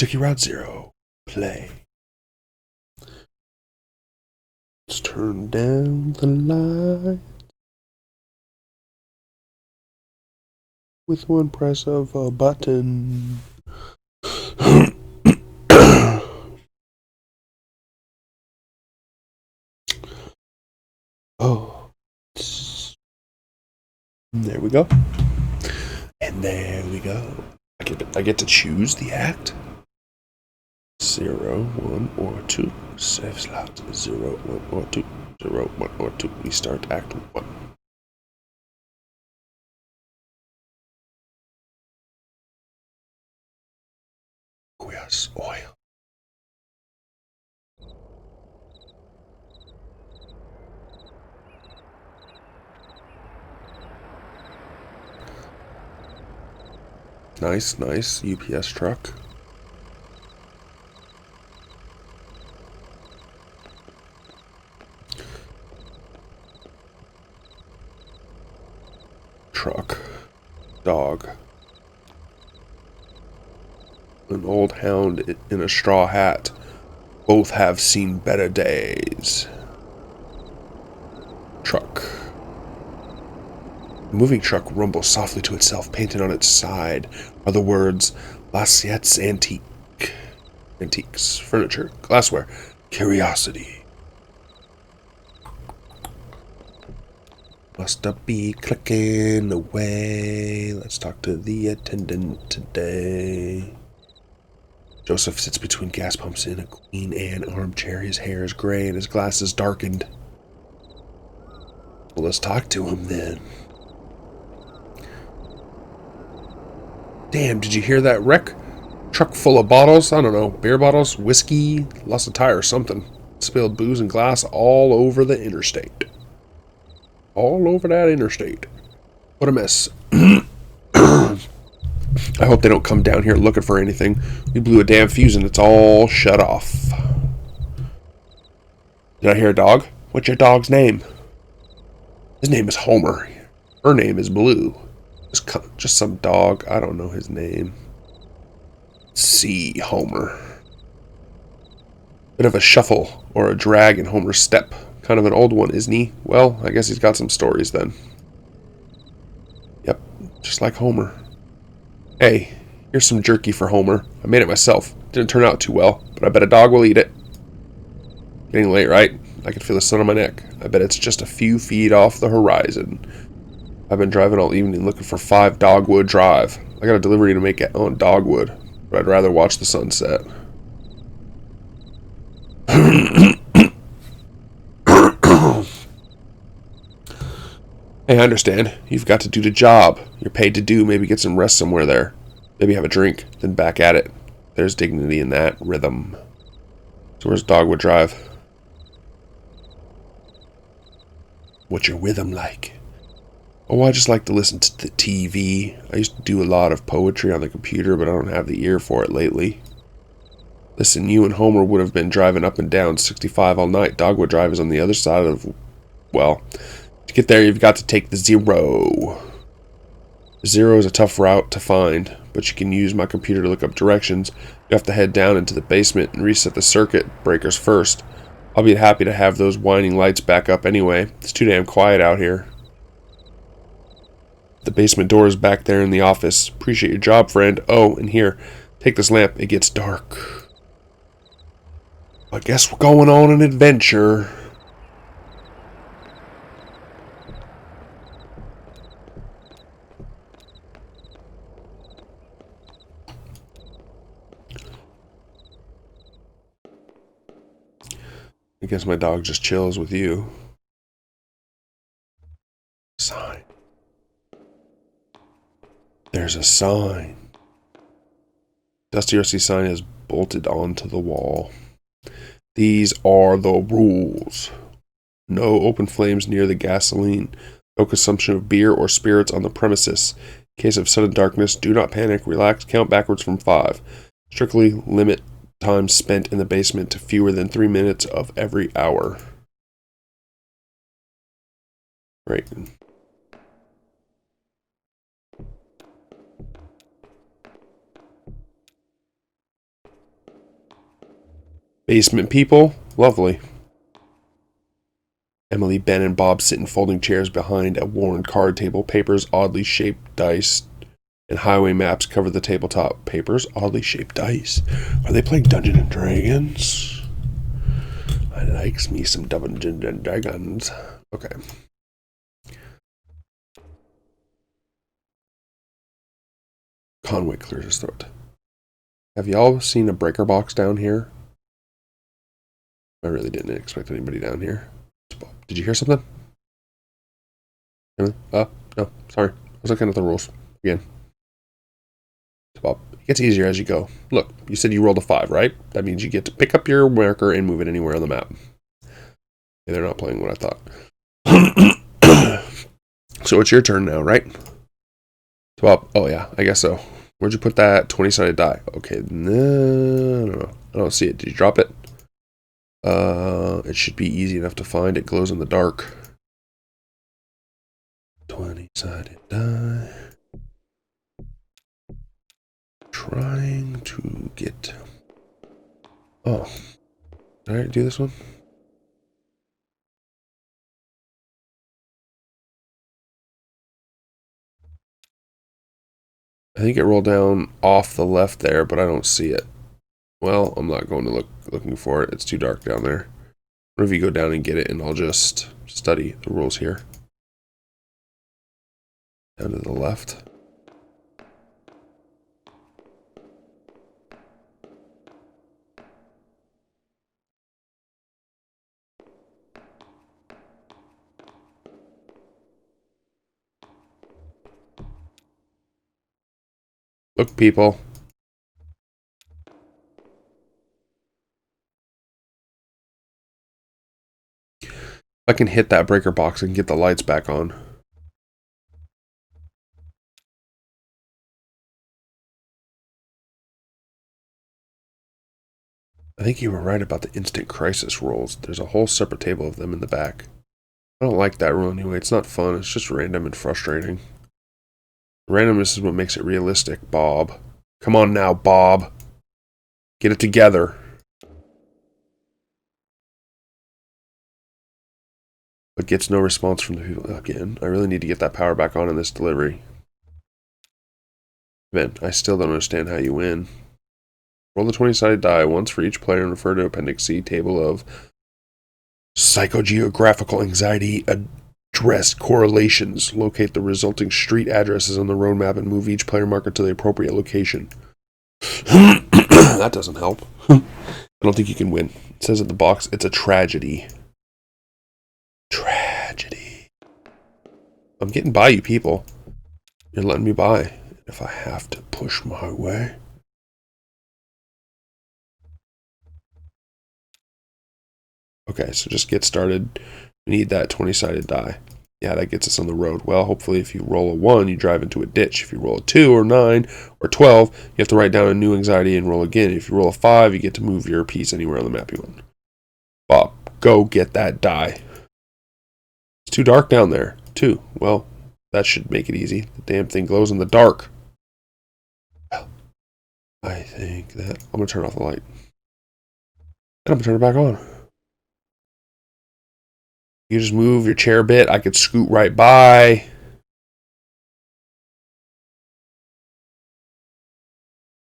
Kentucky Route Zero. Play. Let's turn down the light with one press of a button. Oh, there we go. And there we go. I get to choose the act. 0, 1, or 2. Save slot 0, 1, or 2. 0, 1, or 2. We start act 1. Yes, oil. Nice, nice UPS truck. Truck. Dog. An old hound in a straw hat. Both have seen better days. Truck. The moving truck rumbles softly to itself. Painted on its side are the words Lassiette's Antique. Antiques. Furniture. Glassware. Curiosity. Must be clicking away. Let's talk to the attendant today. Joseph sits between gas pumps in a Queen Anne armchair. His hair is gray and his glasses darkened. Well, let's talk to him then. Damn, did you hear that wreck? Truck full of bottles, I don't know, beer bottles, whiskey, lost a tire or something. Spilled booze and glass all over the interstate. All over that interstate. What a mess. I hope they don't come down here looking for anything. We blew a damn fuse and it's all shut off. Did I hear a dog? What's your dog's name? His name is Homer. Her name is Blue. Just some dog. I don't know his name. See, Homer. Bit of a shuffle or a drag in Homer's step. Kind of an old one, isn't he? Well, I guess he's got some stories then. Yep, just like Homer. Hey, here's some jerky for Homer. I made it myself. Didn't turn out too well, but I bet a dog will eat it. Getting late, right? I can feel the sun on my neck. I bet it's just a few feet off the horizon. I've been driving all evening looking for 5 Dogwood Drive. I got a delivery to make on Dogwood, but I'd rather watch the sunset. Hey, I understand. You've got to do the job. You're paid to do. Maybe get some rest somewhere there. Maybe have a drink, then back at it. There's dignity in that rhythm. So where's Dogwood Drive? What's your rhythm like? Oh, I just like to listen to the TV. I used to do a lot of poetry on the computer, but I don't have the ear for it lately. Listen, you and Homer would have been driving up and down 65 all night. Dogwood Drive is on the other side of... Well, to get there, you've got to take the 0. The 0 is a tough route to find, but you can use my computer to look up directions. You have to head down into the basement and reset the circuit breakers first. I'll be happy to have those whining lights back up anyway. It's too damn quiet out here. The basement door is back there in the office. Appreciate your job, friend. Oh, and here, take this lamp. It gets dark. I guess we're going on an adventure. I guess my dog just chills with you. Sign. There's a sign. Dusty RC sign is bolted onto the wall. These are the rules. No open flames near the gasoline. No consumption of beer or spirits on the premises. In case of sudden darkness, do not panic. Relax. Count backwards from 5. Strictly limit time spent in the basement to fewer than 3 minutes of every hour. Right. Basement people, lovely. Emily, Ben, and Bob sit in folding chairs behind a worn card table. Papers, oddly shaped dice, and highway maps cover the tabletop. Papers, oddly shaped dice. Are they playing Dungeons and Dragons? I likes me some Dungeons and Dragons. Okay. Conway clears his throat. Have y'all seen a breaker box down here? I really didn't expect anybody down here. Did you hear something? No, sorry. I was looking at the rules again. Bob, it gets easier as you go. Look, you said you rolled a 5, right? That means you get to pick up your marker and move it anywhere on the map. Okay, they're not playing what I thought. So it's your turn now, right? Bob, oh yeah, I guess so. Where'd you put that 20-sided die? Okay, no. I don't see it. Did you drop it? It should be easy enough to find. It glows in the dark. 20-sided die. Trying to get... Oh. Did I do this one? I think it rolled down off the left there, but I don't see it. Well, I'm not going to looking for it. It's too dark down there. What if you go down and get it, and I'll just study the rules here. Down to the left. Look, people. If I can hit that breaker box and get the lights back on. I think you were right about the instant crisis rules. There's a whole separate table of them in the back. I don't like that rule anyway. It's not fun. It's just random and frustrating. Randomness is what makes it realistic, Bob. Come on now, Bob. Get it together. But gets no response from the people. Again, I really need to get that power back on in this delivery. Ben, I still don't understand how you win. Roll the 20-sided die once for each player and refer to Appendix C, table of psychogeographical anxiety address correlations. Locate the resulting street addresses on the road map and move each player marker to the appropriate location. That doesn't help. I don't think you can win. It says at the box, it's a tragedy. Tragedy. I'm getting by, you people. You're letting me by. If I have to push my way. Okay, so just get started. We need that 20-sided die. Yeah, that gets us on the road. Well, hopefully if you roll a 1, you drive into a ditch. If you roll a 2 or 9 or 12, you have to write down a new anxiety and roll again. If you roll a 5, you get to move your piece anywhere on the map you want. Bob, go get that die. It's too dark down there, too. Well, that should make it easy. The damn thing glows in the dark. Well, I think that... I'm going to turn off the light. And I'm going to turn it back on. You just move your chair a bit. I could scoot right by.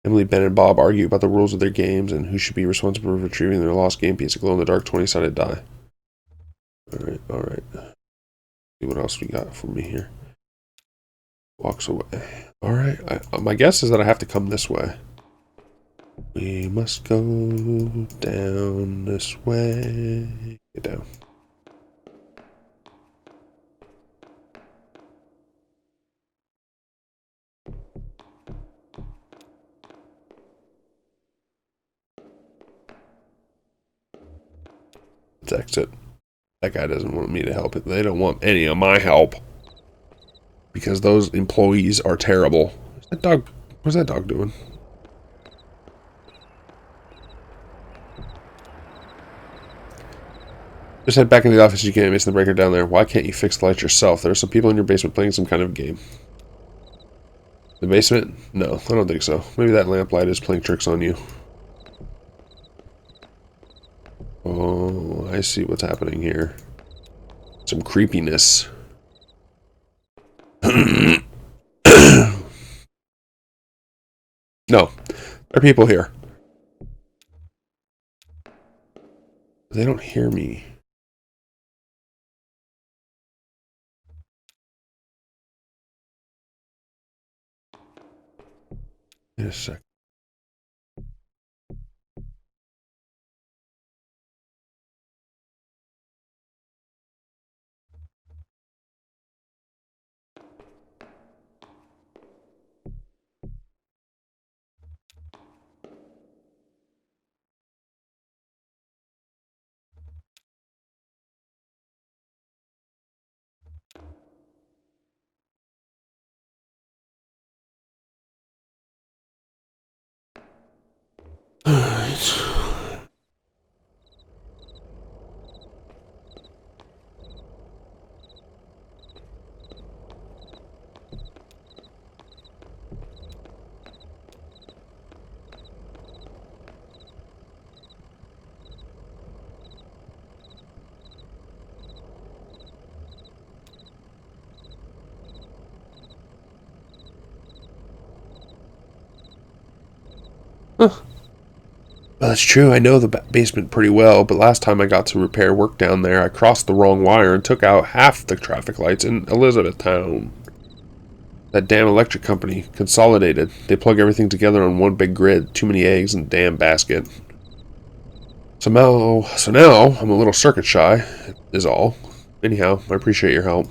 Emily, Ben, and Bob argue about the rules of their games and who should be responsible for retrieving their lost game piece. A glow-in-the-dark 20-sided die. Alright. See what else we got for me here. Walks away. Alright. My guess is that I have to come this way. We must go down this way. Get down. Let's exit. That guy doesn't want me to help. They don't want any of my help. Because those employees are terrible. That dog, what's that dog doing? Just head back into the office. You can't miss the breaker down there. Why can't you fix the lights yourself? There are some people in your basement playing some kind of game. The basement? No, I don't think so. Maybe that lamplight is playing tricks on you. Oh, I see what's happening here. Some creepiness. No, there are people here. They don't hear me. Wait a sec. Huh. Well, that's true. I know the basement pretty well, but last time I got to repair work down there, I crossed the wrong wire and took out half the traffic lights in Elizabethtown. That damn electric company, Consolidated. They plug everything together on one big grid. Too many eggs in a damn basket. So now I'm a little circuit shy, is all. Anyhow, I appreciate your help.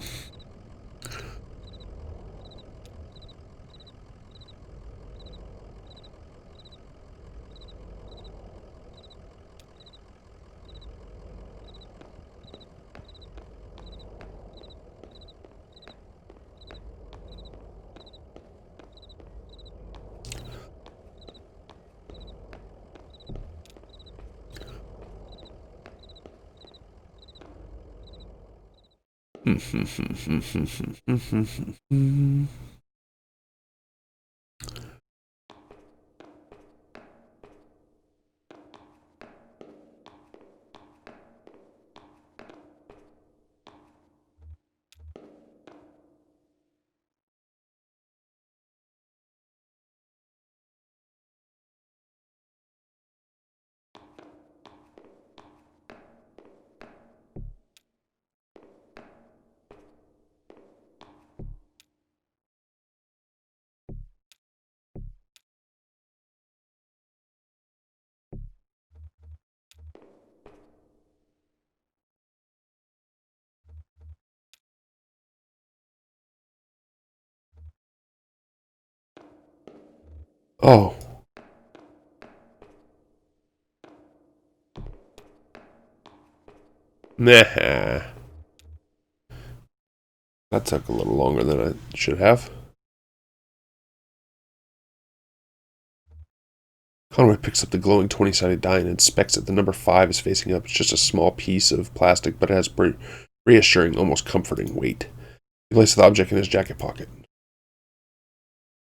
Oh. Nah. That took a little longer than I should have. Conway picks up the glowing 20-sided die and inspects it. The number 5 is facing up. It's just a small piece of plastic, but it has reassuring, almost comforting weight. He places the object in his jacket pocket.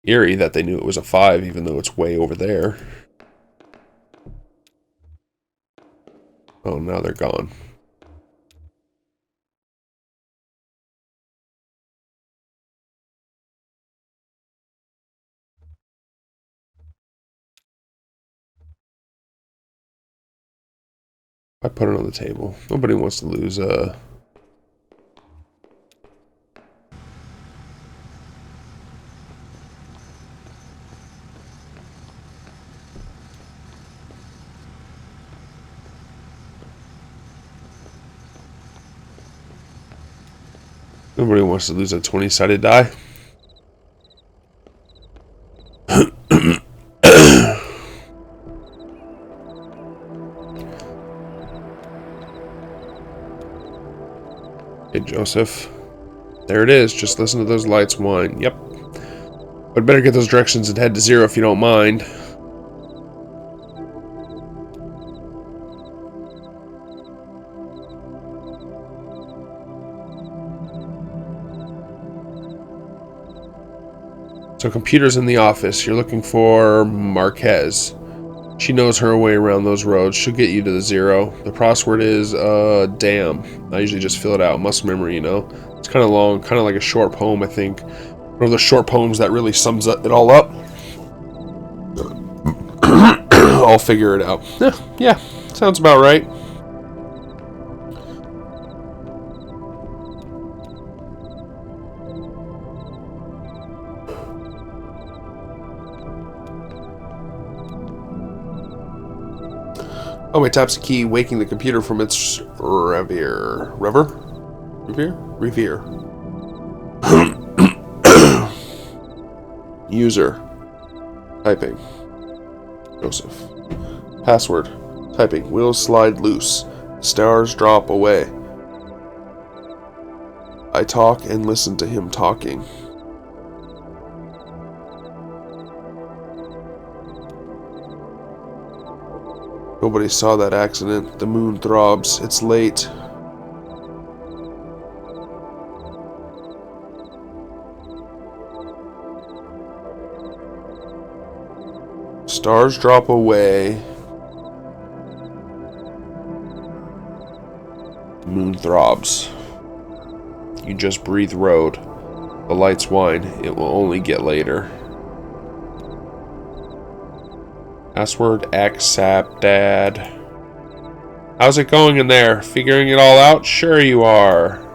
Eerie that they knew it was a 5, even though it's way over there. Oh, now they're gone. I put it on the table. Nobody wants to lose, Nobody wants to lose a 20-sided die. Hey, Joseph. There it is. Just listen to those lights whine. Yep. I'd better get those directions and head to 0 if you don't mind. So computer's in the office. You're looking for Marquez. She knows her way around those roads. She'll get you to the 0. The password is, damn. I usually just fill it out. Muscle memory, you know. It's kind of long, kind of like a short poem, I think. One of those short poems that really sums it all up. I'll figure it out. Yeah, sounds about right. Oh, my taps a key, waking the computer from its reverie. User. Typing. Joseph. Password. Typing. Wheels slide loose. Stars drop away. I talk and listen to him talking. Nobody saw that accident. The moon throbs. It's late. Stars drop away. The moon throbs. You just breathe road. The lights whine. It will only get later. Password XSAP Dad. How's it going in there? Figuring it all out? Sure you are.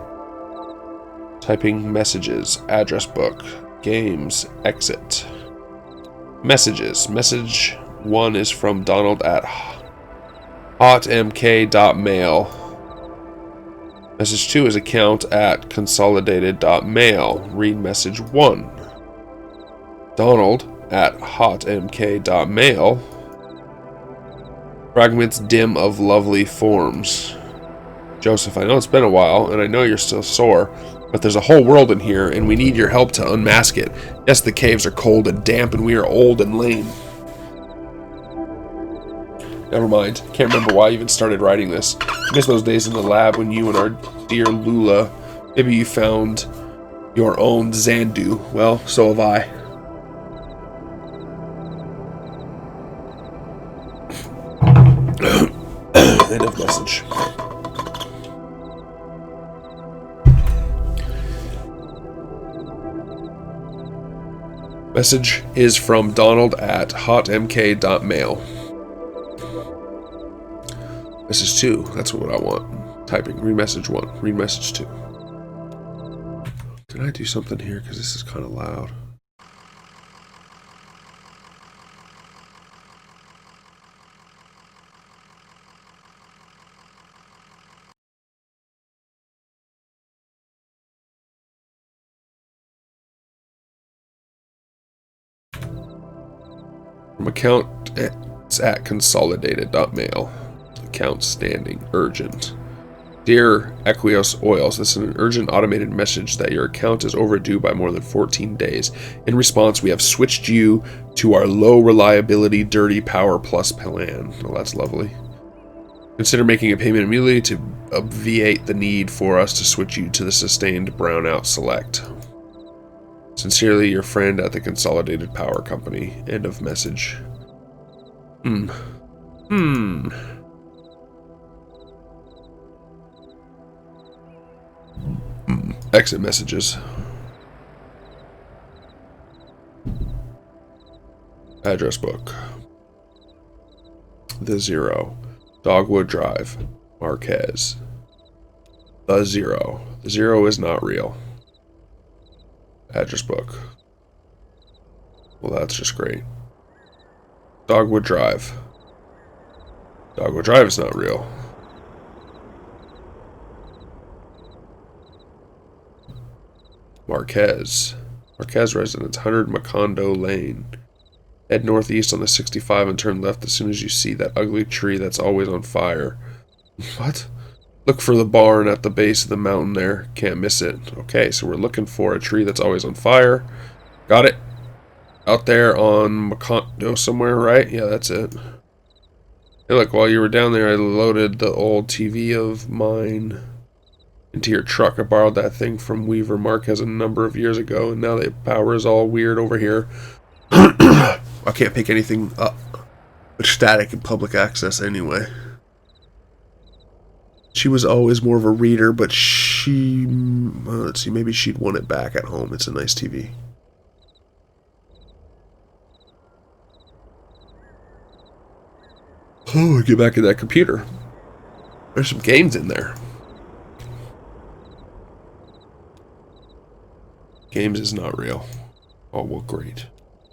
Typing messages. Address book. Games. Exit. Messages. Message 1 is from Donald at hotmk.mail. Message 2 is account at consolidated.mail. Read message 1. Donald at hotmk.mail. Fragments dim of lovely forms. Joseph, I know it's been a while, and I know you're still sore, but there's a whole world in here, and we need your help to unmask it. Yes, the caves are cold and damp, and we are old and lame. Never mind. Can't remember why I even started writing this. I miss those days in the lab when you and our dear Lula, maybe you found your own Xandu. Well, so have I. End of message. Message is from Donald at hotmk.mail. Message 2, that's what I want. Typing. Read message 1. Read message 2. Can I do something here? Because this is kind of loud. From account, it's at consolidated.mail. Account standing. Urgent. Dear Equios Oils, this is an urgent automated message that your account is overdue by more than 14 days. In response, we have switched you to our low reliability Dirty Power Plus plan. Well, that's lovely. Consider making a payment immediately to obviate the need for us to switch you to the sustained brownout select. Sincerely, your friend at the Consolidated Power Company. End of message. Exit messages. Address book. The 0. Dogwood Drive. Marquez. The 0. The 0 is not real. Address book. Well, that's just great. Dogwood Drive. Dogwood Drive is not real. Marquez. Marquez residence, 100 Macondo Lane. Head northeast on the 65 and turn left as soon as you see that ugly tree that's always on fire. What? Look for the barn at the base of the mountain there. Can't miss it. Okay, so we're looking for a tree that's always on fire. Got it. Out there on Macondo somewhere, right? Yeah, that's it. Hey, look, while you were down there, I loaded the old TV of mine into your truck. I borrowed that thing from Weaver Marquez a number of years ago, and now the power is all weird over here. I can't pick anything up. But static and public access anyway. She was always more of a reader, but she... let's see, maybe she'd want it back at home. It's a nice TV. Oh, get back in that computer. There's some games in there. Games is not real. Oh, well, great.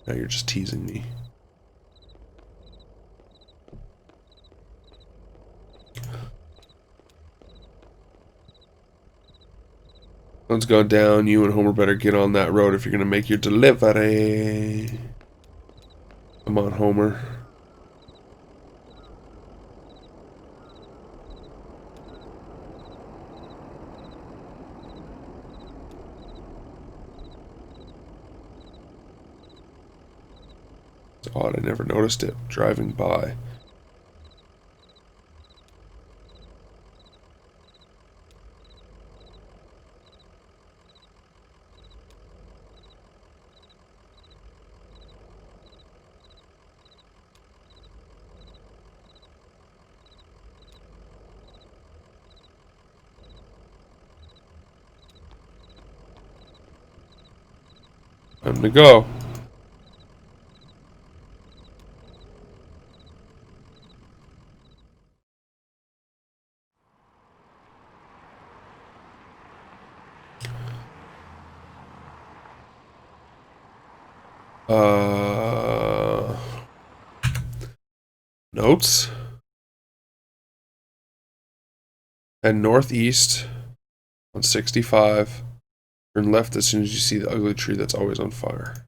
Now you're just teasing me. Sun's gone down. You and Homer better get on that road if you're going to make your delivery. Come on, Homer. It's odd, I never noticed it driving by. Time to go. Notes. Head northeast on 65. Turn left as soon as you see the ugly tree that's always on fire.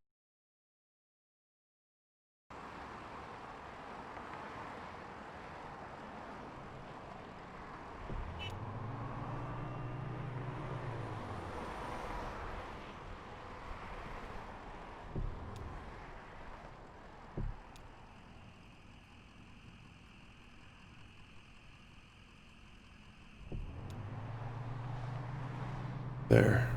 There.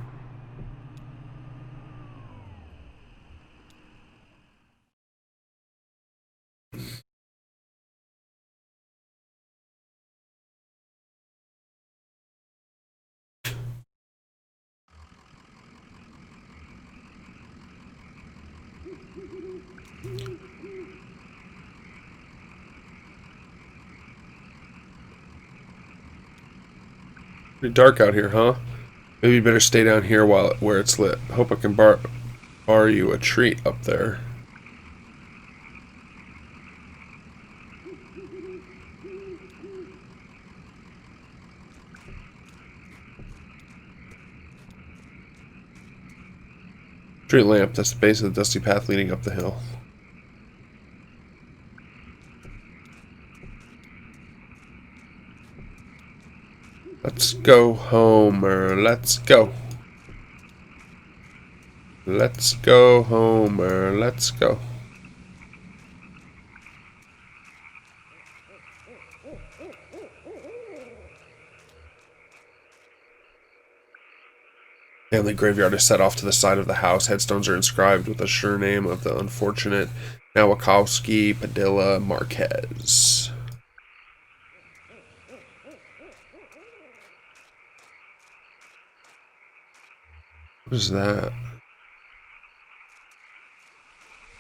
Pretty dark out here, huh? Maybe you better stay down here where it's lit. Hope I can borrow you a treat up there. Street lamp, that's the base of the dusty path leading up the hill. Let's go, Homer. Let's go. Let's go, Homer. Let's go. Family graveyard is set off to the side of the house. Headstones are inscribed with the surname of the unfortunate Nowakowski Padilla Marquez. What is that?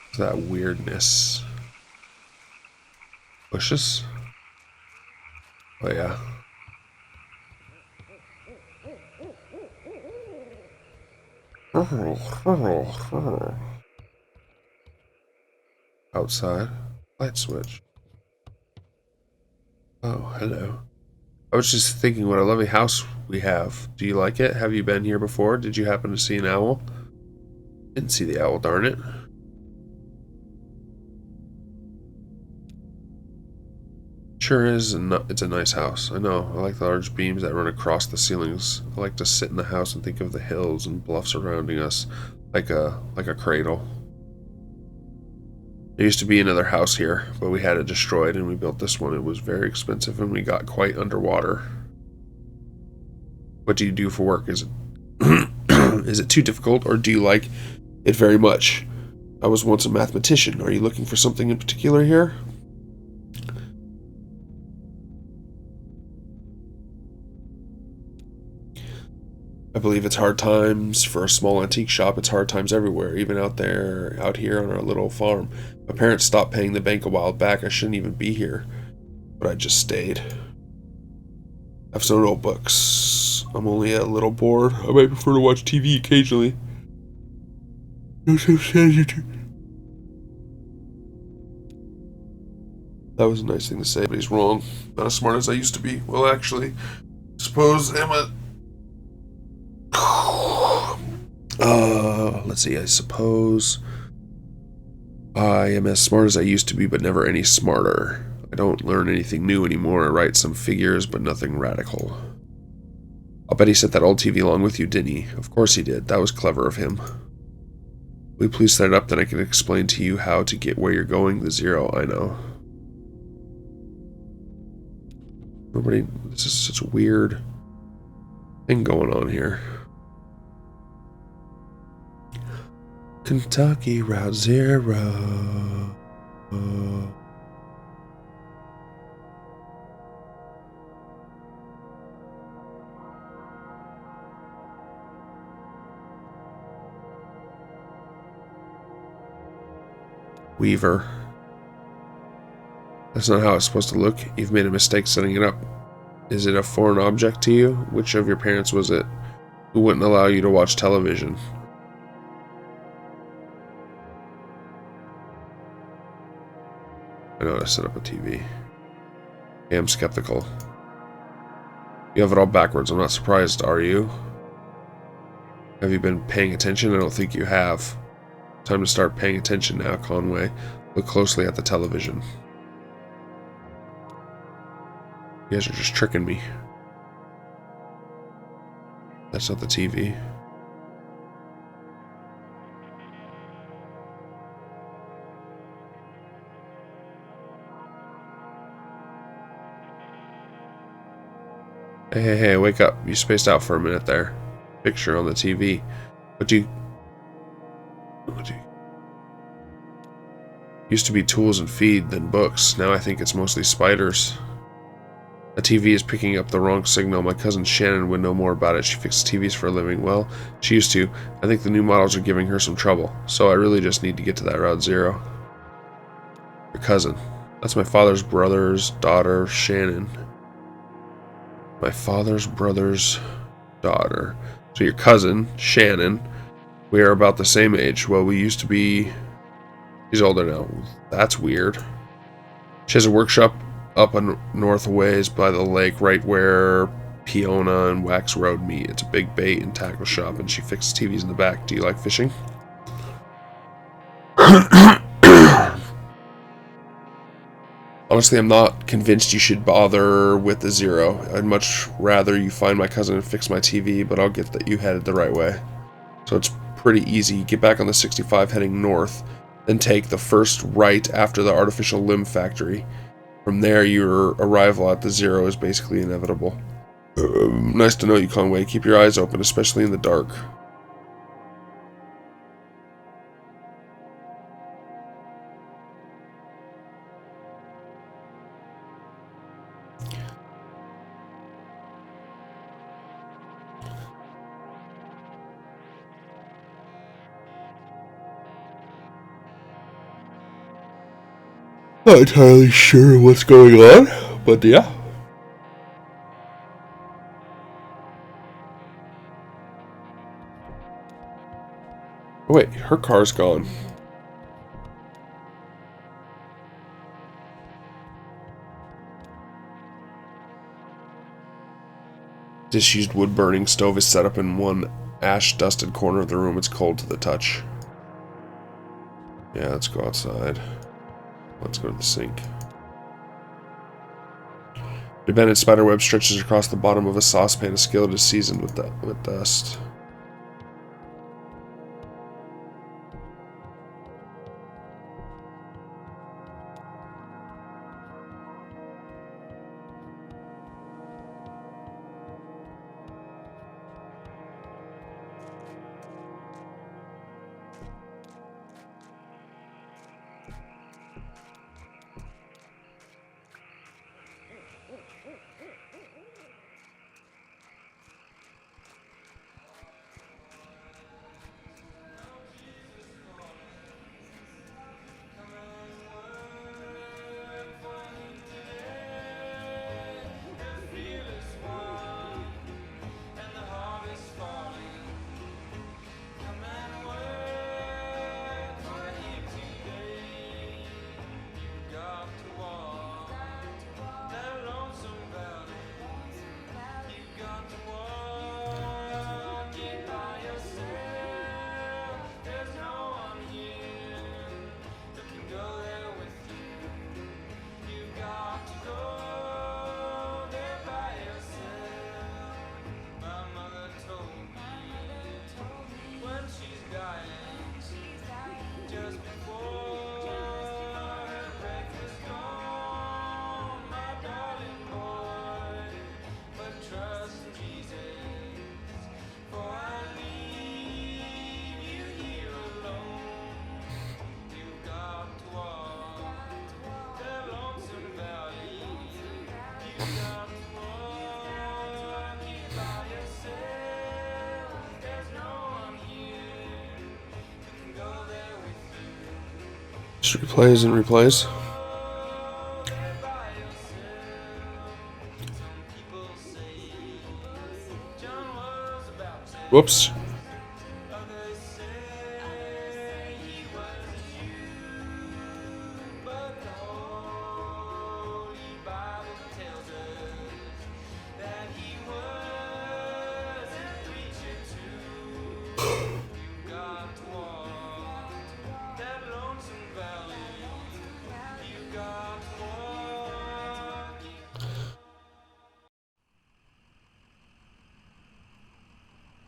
What's that weirdness? Bushes? Oh yeah. Outside. Light switch. Oh, hello. I was just thinking what a lovely house we have. Do you like it? Have you been here before? Did you happen to see an owl? Didn't see the owl, darn it. Sure is, it's a nice house. I know. I like the large beams that run across the ceilings. I like to sit in the house and think of the hills and bluffs surrounding us, like a cradle. There used to be another house here, but we had it destroyed and we built this one. It was very expensive and we got quite underwater. What do you do for work? Is it is it too difficult, or do you like it very much? I was once a mathematician. Are you looking for something in particular here? I believe it's hard times for a small antique shop. It's hard times everywhere, even out here on our little farm. My parents stopped paying the bank a while back. I shouldn't even be here, but I just stayed. I have some notebooks. I'm only a little bored. I might prefer to watch TV occasionally. That was a nice thing to say, but he's wrong. Not as smart as I used to be. Well, actually, suppose Emma... let's see, I suppose I am as smart as I used to be, but never any smarter. I don't learn anything new anymore. I write some figures, but nothing radical. I'll bet he set that old TV along with you, didn't he? Of course he did. That was clever of him. Will you please set it up, then I can explain to you how to get where you're going? The zero, I know. Nobody... This is such a weird thing going on here. Kentucky Route Zero. Weaver. That's not how it's supposed to look. You've made a mistake setting it up. Is it a foreign object to you? Which of your parents was it who wouldn't allow you to watch television? I know how to set up a TV. I am skeptical. You have it all backwards. I'm not surprised, are you? Have you been paying attention? I don't think you have. Time to start paying attention now, Conway. Look closely at the television. You guys are just tricking me. That's not the TV. Hey, wake up. You spaced out for a minute there. Picture on the TV. What do you... Used to be tools and feed, then books. Now I think it's mostly spiders. The TV is picking up the wrong signal. My cousin Shannon would know more about it. She fixes TVs for a living. Well, she used to. I think the new models are giving her some trouble. So I really just need to get to that Route Zero. Your cousin. That's my father's brother's daughter, Shannon. My father's brother's daughter. So your cousin, Shannon, we are about the same age. Well, we used to be... She's older now. That's weird. She has a workshop up a north ways by the lake, right where Peona and Wax Road meet. It's a big bait and tackle shop, and she fixes TVs in the back. Do you like fishing? Honestly, I'm not convinced you should bother with the Zero. I'd much rather you find my cousin and fix my TV, but I'll get that you headed the right way. So it's pretty easy. Get back on the 65 heading north, then take the first right after the artificial limb factory. From there, your arrival at the Zero is basically inevitable. Nice to know you, Conway. Keep your eyes open, especially in the dark. Not entirely sure what's going on, but yeah. Oh, wait, her car's gone. Disused wood burning stove is set up in one ash-dusted corner of the room. It's cold to the touch. Yeah, let's go outside. Let's go to the sink. The bended spider web stretches across the bottom of a saucepan. A skillet is seasoned with dust. Just replays and replays. Whoops.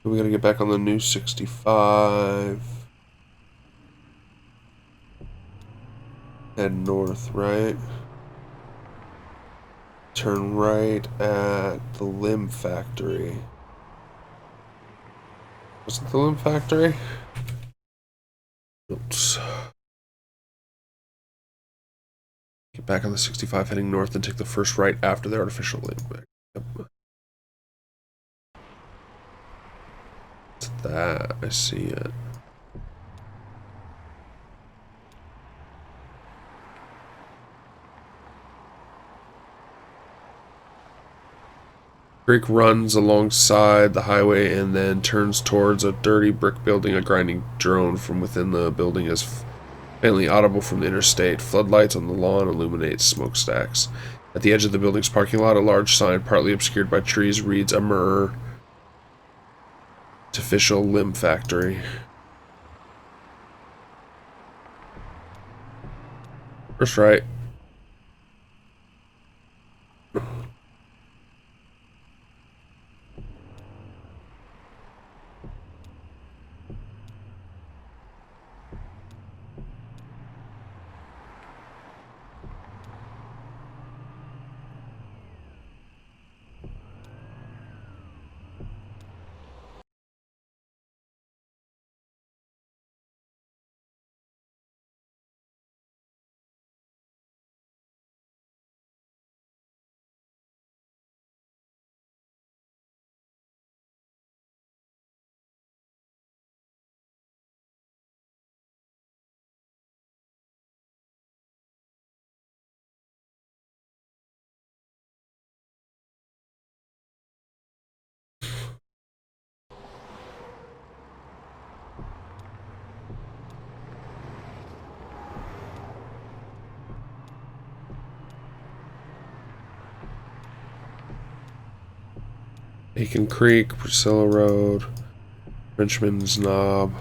We gotta get back on the new 65. Head north, right? Turn right at the Limb Factory. Was it the Limb Factory? Oops. Get back on the 65 heading north and take the first right after the artificial limb. Yep. What's that? I see it. Creek runs alongside the highway and then turns towards a dirty brick building. A grinding drone from within the building is faintly audible from the interstate. Floodlights on the lawn illuminate smokestacks. At the edge of the building's parking lot, a large sign, partly obscured by trees, reads Artificial Limb Factory. First right. Aiken Creek, Priscilla Road, Frenchman's Knob.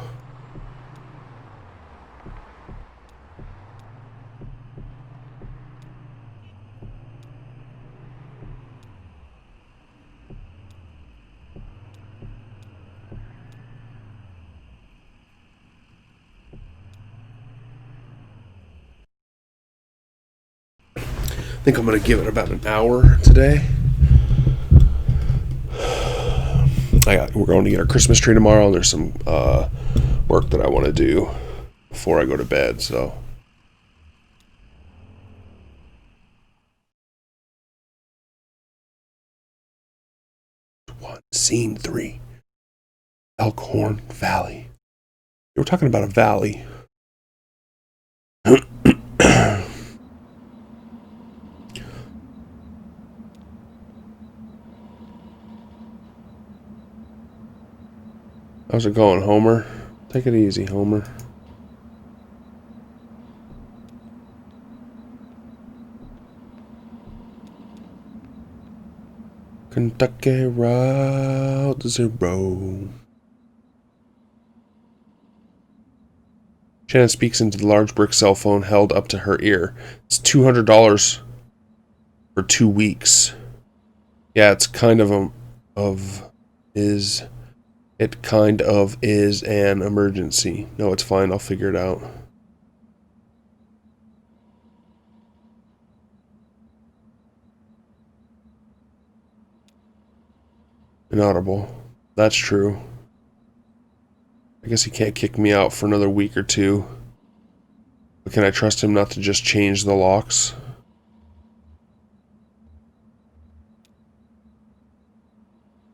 I think I'm going to give it about an hour today. We're going to get our Christmas tree tomorrow, and there's some work that I want to do before I go to bed, so. Scene 3. Elkhorn Valley. We're talking about a valley. How's it going, Homer? Take it easy, Homer. Kentucky Route 0. Shannon speaks into the large brick cell phone held up to her ear. It's $200 for 2 weeks. Yeah, it's kind of It kind of is an emergency. No, it's fine. I'll figure it out. Inaudible. That's true. I guess he can't kick me out for another week or two. But can I trust him not to just change the locks?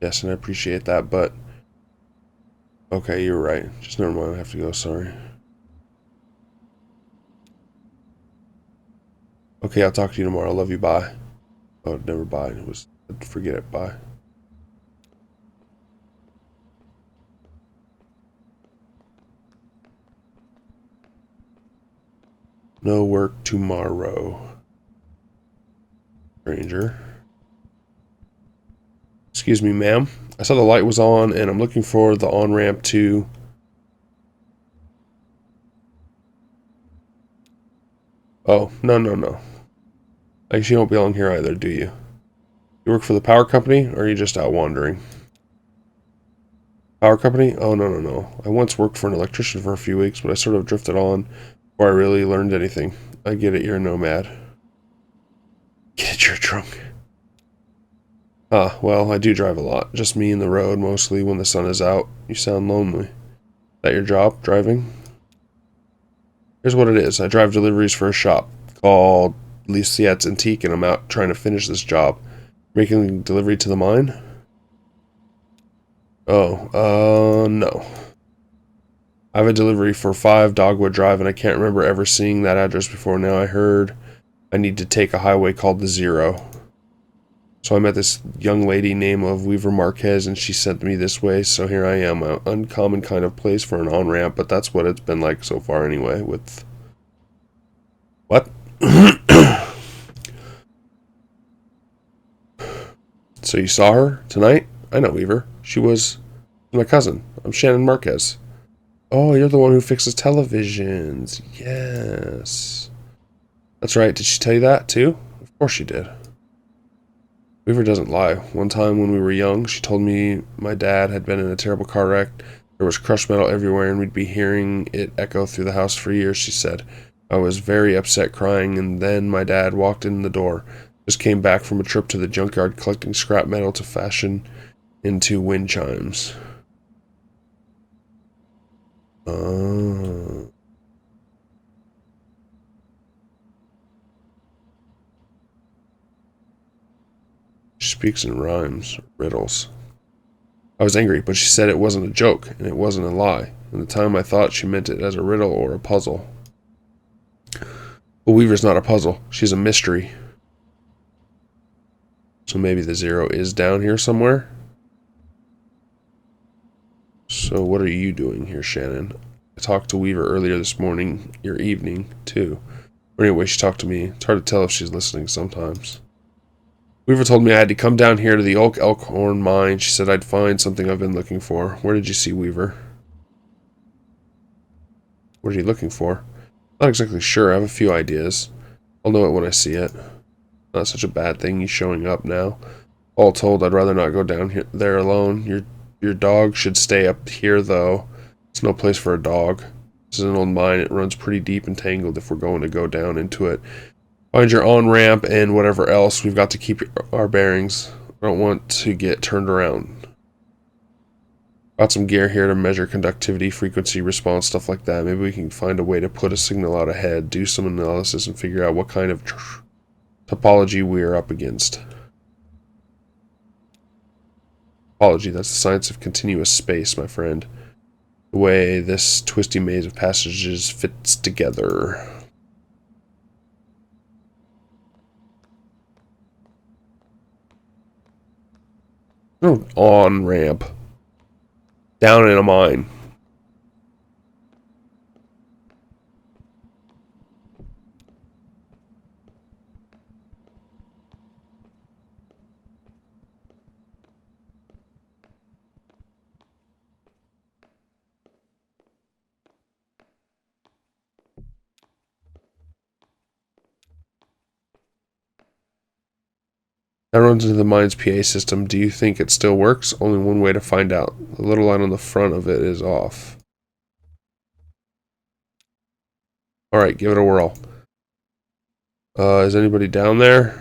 Yes, and I appreciate that, but... Okay, you're right. Just never mind. I have to go. Sorry. Okay, I'll talk to you tomorrow. Love you. Bye. Oh, never bye. Forget it. Bye. No work tomorrow. Stranger. Excuse me, ma'am. I saw the light was on, and I'm looking for the on-ramp to... Oh, no. I guess you don't belong here either, do you? You work for the power company, or are you just out wandering? Power company? Oh, no. I once worked for an electrician for a few weeks, but I sort of drifted on before I really learned anything. I get it, you're a nomad. Get it, you're drunk. Ah, well, I do drive a lot. Just me and the road, mostly when the sun is out. You sound lonely. Is that your job, driving? Here's what it is. I drive deliveries for a shop called Lissette's Antique, and I'm out trying to finish this job. Making delivery to the mine? Oh, no. I have a delivery for 5 Dogwood Drive, and I can't remember ever seeing that address before. Now I heard I need to take a highway called the Zero. So I met this young lady named of Weaver Marquez, and she sent me this way, so here I am. An uncommon kind of place for an on-ramp, but that's what it's been like so far anyway, with... What? So you saw her tonight? I know Weaver. She was my cousin. I'm Shannon Marquez. Oh, you're the one who fixes televisions. Yes. That's right. Did she tell you that, too? Of course she did. Weaver doesn't lie. One time when we were young, she told me my dad had been in a terrible car wreck. There was crushed metal everywhere, and we'd be hearing it echo through the house for years, she said. I was very upset, crying, and then my dad walked in the door. Just came back from a trip to the junkyard collecting scrap metal to fashion into wind chimes. She speaks in rhymes, riddles. I was angry, but she said it wasn't a joke, and it wasn't a lie. And the time I thought she meant it as a riddle or a puzzle. But Weaver's not a puzzle. She's a mystery. So maybe the Zero is down here somewhere? So what are you doing here, Shannon? I talked to Weaver earlier this morning, your evening, too. Or anyway, she talked to me. It's hard to tell if she's listening sometimes. Weaver told me I had to come down here to the Oak Elkhorn mine. She said I'd find something I've been looking for. Where did you see Weaver? What are you looking for? Not exactly sure. I have a few ideas. I'll know it when I see it. Not such a bad thing, you showing up now. All told, I'd rather not go down there alone. Your dog should stay up here, though. It's no place for a dog. This is an old mine. It runs pretty deep and tangled if we're going to go down into it. Find your on-ramp and whatever else. We've got to keep our bearings. I don't want to get turned around. Got some gear here to measure conductivity, frequency, response, stuff like that. Maybe we can find a way to put a signal out ahead, do some analysis, and figure out what kind of topology we are up against. Topology, that's the science of continuous space, my friend. The way this twisty maze of passages fits together. No on-ramp. Down in a mine. That runs into the mine's PA system. Do you think it still works? Only one way to find out. The little line on the front of it is off. Alright, give it a whirl. Is anybody down there?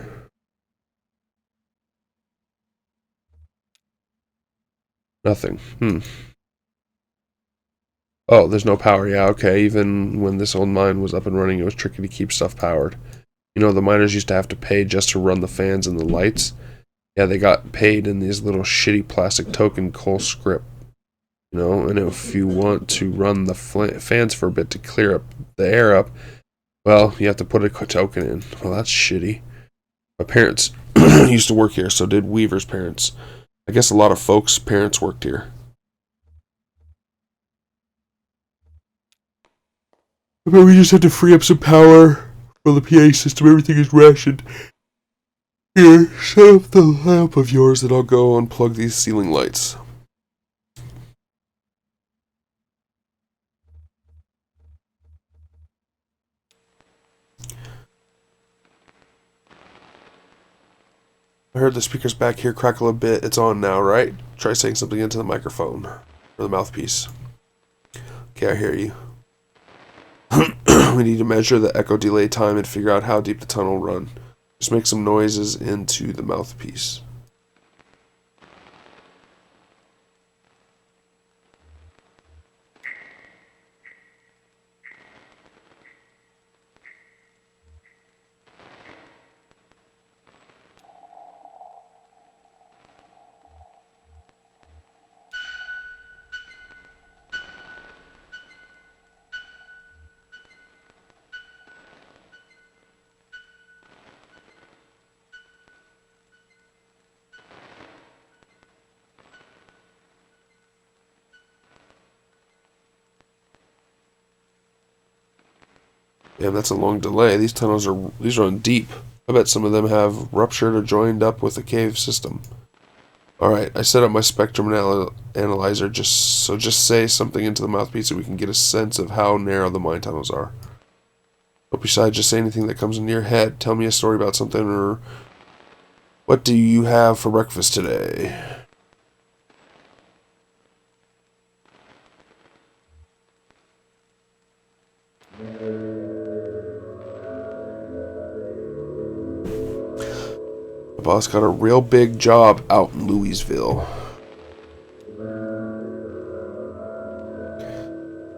Nothing. Oh, there's no power. Yeah, okay. Even when this old mine was up and running, it was tricky to keep stuff powered. You know, the miners used to have to pay just to run the fans and the lights. Yeah, they got paid in these little shitty plastic token coal script. You know, and if you want to run the fans for a bit to clear up the air up, Well, you have to put a token in. Well, that's shitty. My parents used to work here, so did Weaver's parents. I guess a lot of folks' parents worked here. But we just had to free up some power for the PA system. Everything is rationed. Here, set up the lamp of yours and I'll go unplug these ceiling lights. I heard the speakers back here crackle a bit. It's on now, right? Try saying something into the microphone. Or the mouthpiece. Okay, I hear you. We need to measure the echo delay time and figure out how deep the tunnel will run. Just make some noises into the mouthpiece. Damn, that's a long delay. These tunnels run deep. I bet some of them have ruptured or joined up with the cave system. Alright, I set up my spectrum analyzer just say something into the mouthpiece so we can get a sense of how narrow the mine tunnels are. But besides, just say anything that comes into your head. Tell me a story about something, or what do you have for breakfast today? My boss got a real big job out in Louisville.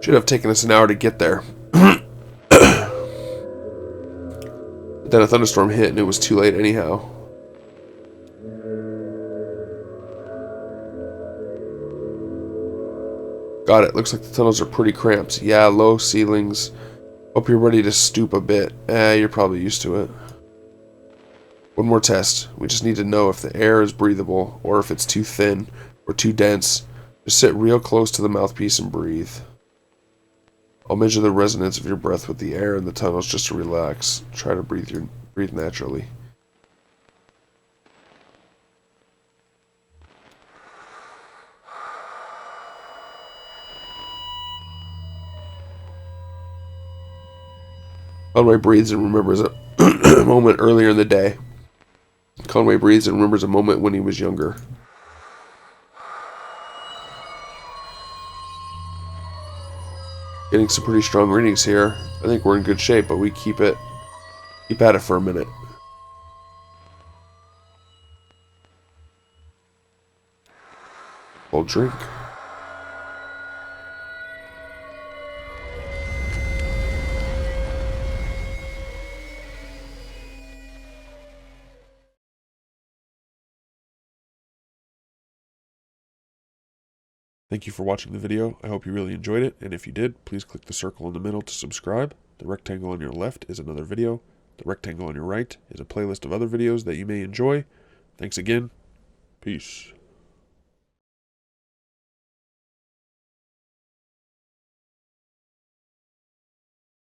Should have taken us an hour to get there. But then a thunderstorm hit and it was too late anyhow. Got it. Looks like the tunnels are pretty cramped. Yeah, low ceilings. Hope you're ready to stoop a bit. You're probably used to it. One more test. We just need to know if the air is breathable or if it's too thin or too dense. Just sit real close to the mouthpiece and breathe. I'll measure the resonance of your breath with the air in the tunnels just to relax. Try to breathe naturally. Conway breathes and remembers a moment earlier in the day. Conway breathes and remembers a moment when he was younger. Getting some pretty strong readings here. I think we're in good shape, but we keep at it for a minute. Full drink. Thank you for watching the video. I hope you really enjoyed it, and if you did, please click the circle in the middle to subscribe. The rectangle on your left is another video. The rectangle on your right is a playlist of other videos that you may enjoy. Thanks again. Peace.